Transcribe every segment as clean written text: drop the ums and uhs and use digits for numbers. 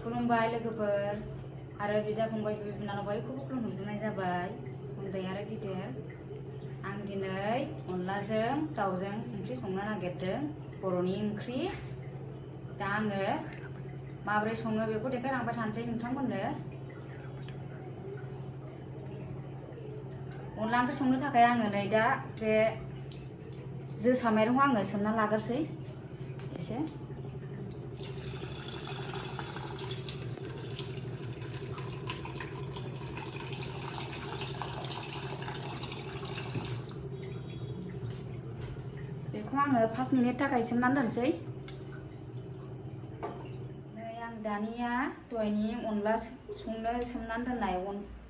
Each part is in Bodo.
खुलुमबाय लोगोफोर आरो बिदा फंबाय बिनानाव बयखौबो खुलुमहरनाय जाबाय उन्दै आरो गिदिर। आं दिनै अनलाजों दाउजों ओंख्रि संनो नागिरदों, बर'नि ओंख्रि। दा आङो माबोरै सङो बेखौ देखायलांबाय थानोसै नोंथांमोननो। अनला ओंख्रि संनो थाखाय आङो नै दा बे जोसा माइरंखौ आङो सोमना लाग्रोसै एसे। बेखौ आङो 5 मिनिट थाखाय सोमनानै दोनसै। नै आं दानिया दहायनि अनला संनो सोमनानै दोननाय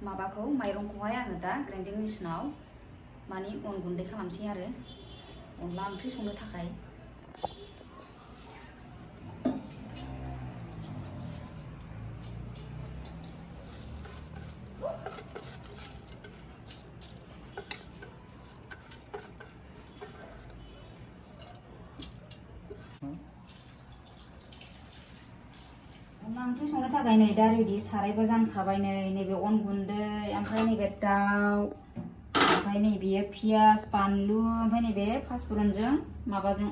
माबाखौ माइरंखौहाय आङो दा ग्राइन्डिं मेचिनाव मानि अन गुन्दै खालामसै आरो अनला ओंख्रि संनो थाखाय। अनला ओंख्रि संनो थाखाय नै दा रेडि, सारायबो जानखाबाय। नैबे अन गुन्दै, ओमफ्राय नैबे दाउ, ओमफ्राय नैबे पियास बानलु, ओमफ्राय नैबे पासफुरनजों माबाजों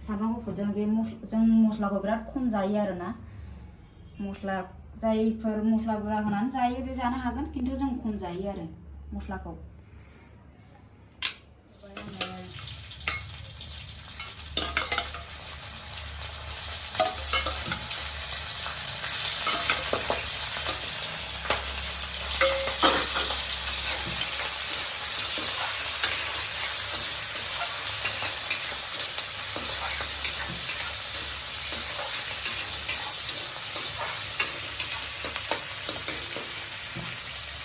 सामब्राम गुफुरजों जों मस्लाखौ बिराद खम जायो आरोना। मस्ला जायफोर मस्ला बुरजा होनानै जायो बे जानो हागोन, खिन्थु जों खम जायो आरो मस्लाखौ।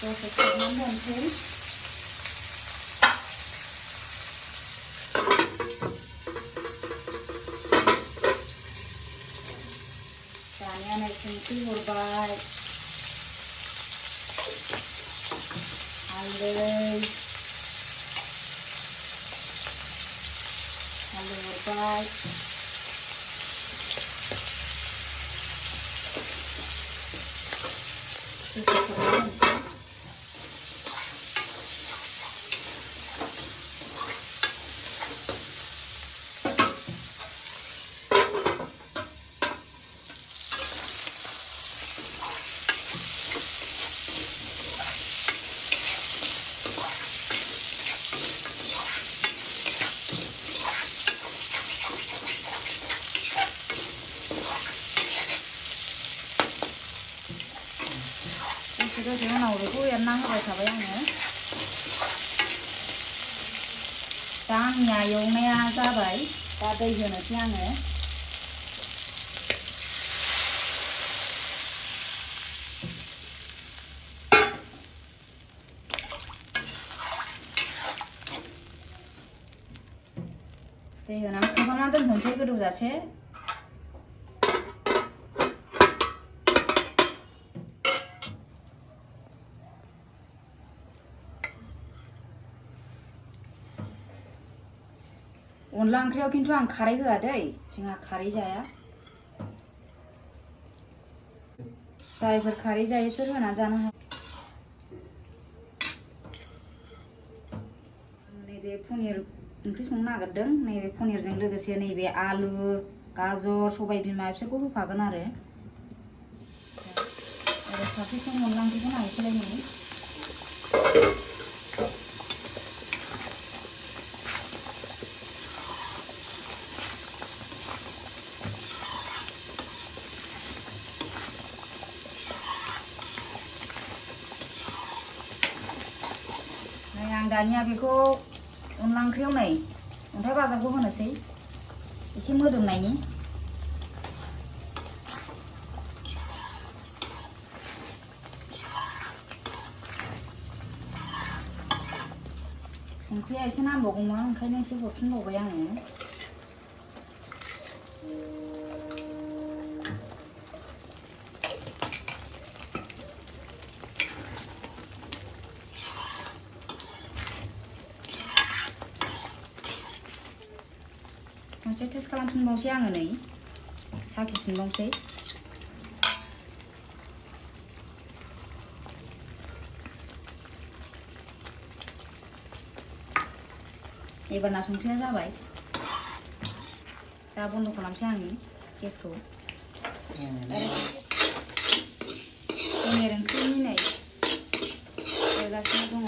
दसे खोबनानै दोनसै। दानिया नै संख्रि हरबाय, हालदै हरबाय, दसे उनाव बेखौ एरना होबाय थाबाय आङो। दा आंनिया एवनाया जाबाय, दा दै होनोसै आङो। दै होनानै खोबहाबना दोनथ'नोसै गोदौजासे। अनला ओंख्रियाव खिन्थु आं खारै होआ दै, जोंहा खारै जाया। जायफोर खारै जायो बिसोर होनानै जानो हायो। नैबे पनिर ओंख्रि संनो नागिरदों, नैबे पनिरजों लोगोसे नैबे आलु, गाजर, सबाय बिमा बिसोरखौ होफागोन आरो। फारसेथिं अनला ओंख्रिखौ नायनोसैलाय नै। आं दानिया बेखौ अनला ओंख्रियाव नै अन्थाइ बाजाबखौ होनोसै एसे मोदोमनायनि। संख्रिया एसे नांबावगौमोन, ओंखायनो एसे हरफिनबावबाय आङो। खनसे टेस्ट खालामफिनबावसै आङो नै, साखिफिनबावसै। एबारना संख्रिया जाबाय दा बन्द खालामसै आङो गेसखौ पनिर ओंख्रिनि नै एवगासिनो दङ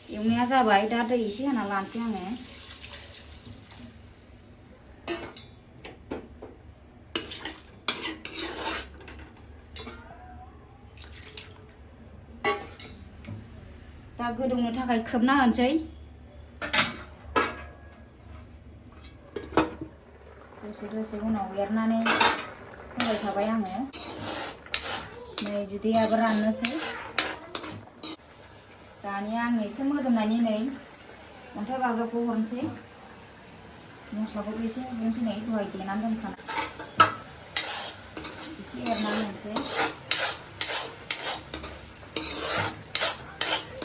एवनाया जाबाय दा दै एसे होना लानोसै आङो दा गोदौनो थाखाय खोबना होनोसै दसे उनाव एरनानै होबाय थाबाय आङो नै बिदैयाबो राननोसै दानिया आङो एसे मोदोमनायनि नै अन्थाइ बाजाबखौ हरनोसै मस्लाखौबो एसे हरनोसै नै दहाय देनानै दोनखानाय एसे एरनानै होनोसै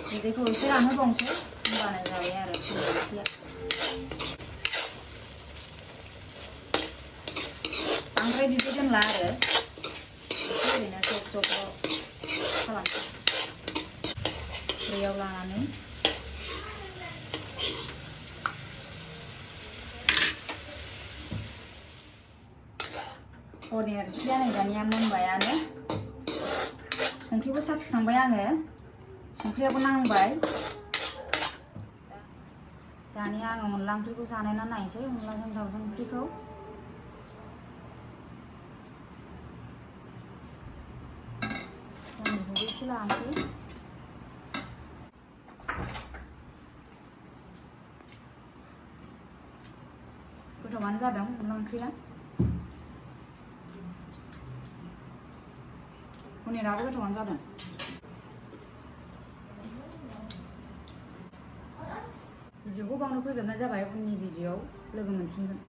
बिदैखौ एसे रानहोबावनोसै होनबानो जाबाय आरो ओंख्रिया बांद्राय बिदै दोनला आरो एसे ओरैनो जब जब खालामसै दैयाव लानानै पनिर ओंख्रिया नै दानिया मोनबायानो संख्रिबो साखिखांबाय आङो संख्रियाबो नांबाय दानिया आङो अनला ओंख्रिखौ जानायना नायनोसै अनलाजों दाउजों ओंख्रिखौ आंनिखौबो एसे लानोसै गोथावानो जादों अनला ओंख्रिया पनिराबो गोथावानो जादों भिडिअखौ बावनो फोजोबनाय जाबाय उननि भिडिअआव लोगो मोनफिनगोन